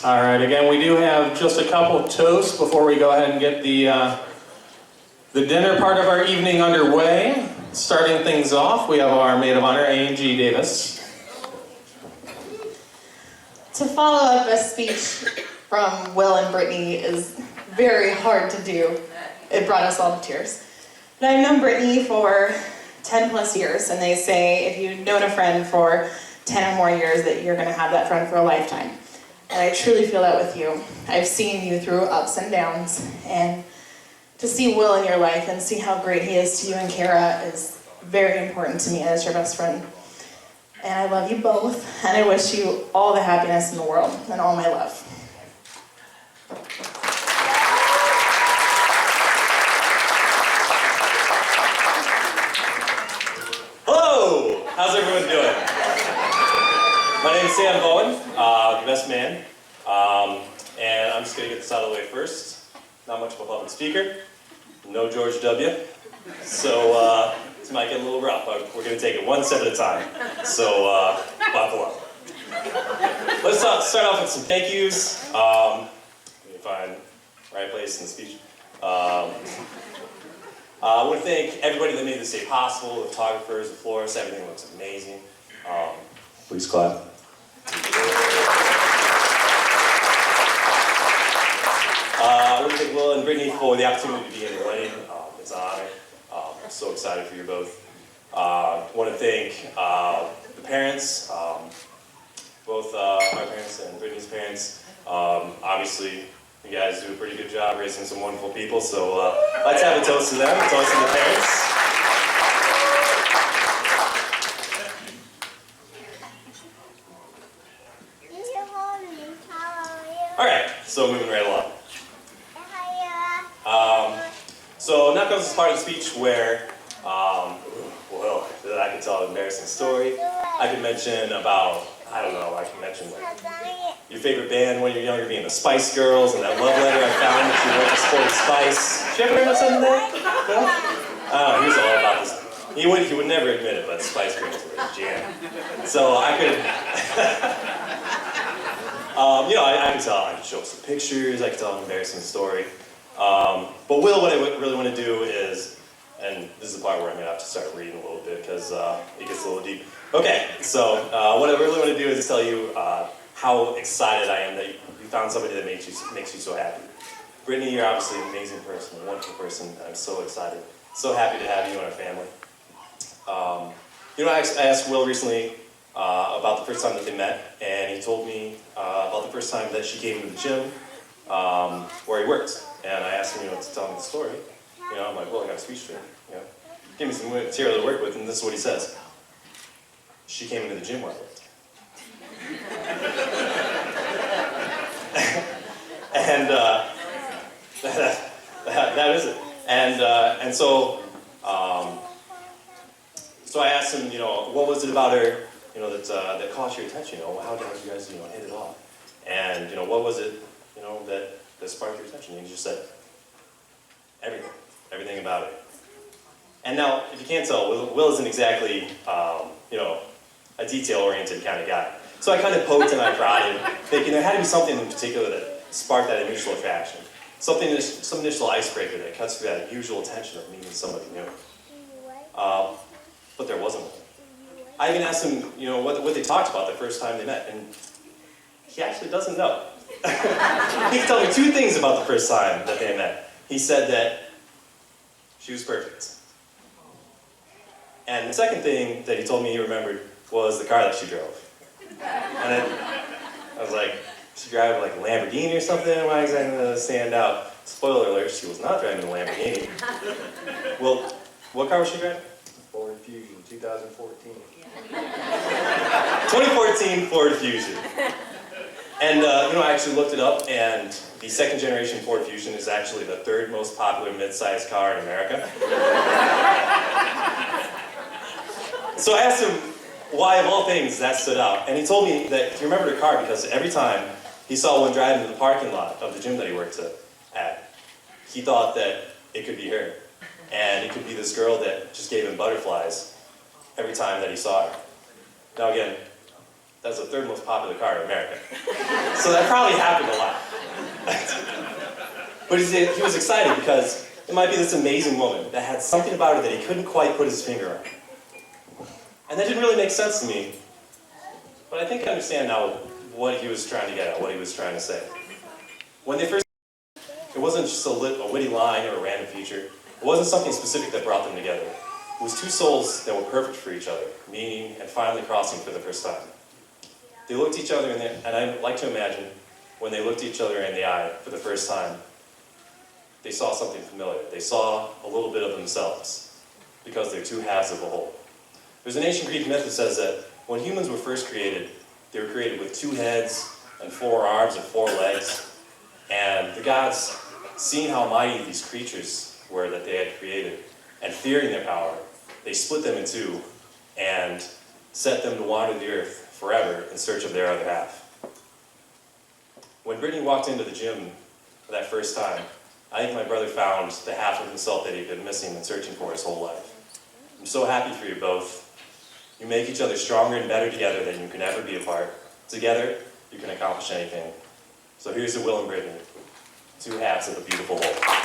All right, again, we do have just a couple toasts before we go ahead and get the dinner part of our evening underway. Starting things off, we have our maid of honor, A&G Davis. To follow up a speech from Will and Brittny is very hard to do. It brought us all to tears. But I've known Brittny for 10 plus years, and they say if you've known a friend for 10 or more years that you're going to have that friend for a lifetime. And I truly feel that with you. I've seen you through ups and downs, and to see Will in your life and see how great he is to you and Kara is very important to me as your best friend. And I love you both, and I wish you all the happiness in the world and all my love. Hello! How's everyone doing? My name is Sam Bowen, the best man, and I'm just going to get this out of the way first. Not much of a public speaker, no George W. So this might get a little rough, but we're going to take it one step at a time. So buckle up. Let's start off with some thank yous. Let me find the right place in the speech. I want to thank everybody that made this day possible, the photographers, the florists, everything looks amazing. Please clap. I want to thank Will and Brittny for the opportunity to be in the wedding. It's an honor. I'm so excited for you both. I want to thank the parents, both our parents and Brittny's parents. Obviously, you guys do a pretty good job raising some wonderful people, so let's have a toast to them, a toast to the parents. All right, so moving right along. So now comes this part of the speech where, well, I could tell an embarrassing story. I could mention about, I don't know, I can mention like your favorite band when you're younger being the Spice Girls and that love letter I found that you wrote to Sporty Spice. Did you ever heard of something like that? No? He was all about this. He would never admit it, but Spice Girls were his jam. So I could, I could tell, I could show some pictures, I could tell an embarrassing story. But Will, what I really want to do is, and this is the part where I'm going to have to start reading a little bit because it gets a little deep. Okay, so what I really want to do is tell you how excited I am that you found somebody that makes you so happy. Brittny, you're obviously an amazing person, a wonderful person. I'm so excited, so happy to have you in our family. I asked Will recently about the first time that they met, and he told me about the first time that she came to the gym where he works. And I asked him, to tell me the story. I'm like, well, I got a speech for him. Give me some material to work with, and this is what he says. She came into the gym where I worked. And that is it. And so I asked him, what was it about her, that caught your attention? How did you guys, hit it off? And what was it, that sparked your attention? And he just said, everything about it. And now, if you can't tell, Will isn't exactly, a detail-oriented kind of guy. So I kind of poked and I prodded, thinking there had to be something in particular that sparked that initial attraction. Some initial icebreaker that cuts through that usual tension of meeting somebody new. But there wasn't one. I even asked him, what they talked about the first time they met, and he actually doesn't know. He can tell me two things about the first time that they met. He said that she was perfect. And the second thing that he told me he remembered was the car that she drove. And I was like, she drove like a Lamborghini or something? Why exactly does that stand out? Spoiler alert, she was not driving a Lamborghini. Well, what car was she driving? Ford Fusion, 2014. 2014 Ford Fusion. And, I actually looked it up, and the second generation Ford Fusion is actually the third most popular mid-sized car in America. So I asked him why, of all things, that stood out. And he told me that he remembered her car because every time he saw one drive into the parking lot of the gym that he worked at, he thought that it could be her. And it could be this girl that just gave him butterflies every time that he saw her. Now again, That's the third most popular car in America. So that probably happened a lot. But he was excited because it might be this amazing woman that had something about her that he couldn't quite put his finger on. And that didn't really make sense to me. But I think I understand now what he was trying to get at, what he was trying to say. When they first, it wasn't just a witty line or a random feature. It wasn't something specific that brought them together. It was two souls that were perfect for each other, meeting and finally crossing for the first time. They looked each other in the, and I like to imagine when they looked each other in the eye for the first time, they saw something familiar. They saw a little bit of themselves because they're two halves of a whole. There's an ancient Greek myth that says that when humans were first created, they were created with 2 heads and 4 arms and 4 legs. And the gods, seeing how mighty these creatures were that they had created, and fearing their power, they split them in 2 and set them to wander the earth forever in search of their other half. When Brittny walked into the gym for that first time, I think my brother found the half of himself that he'd been missing and searching for his whole life. I'm so happy for you both. You make each other stronger and better together than you can ever be apart. Together, you can accomplish anything. So here's to Will and Brittny, 2 halves of a beautiful whole.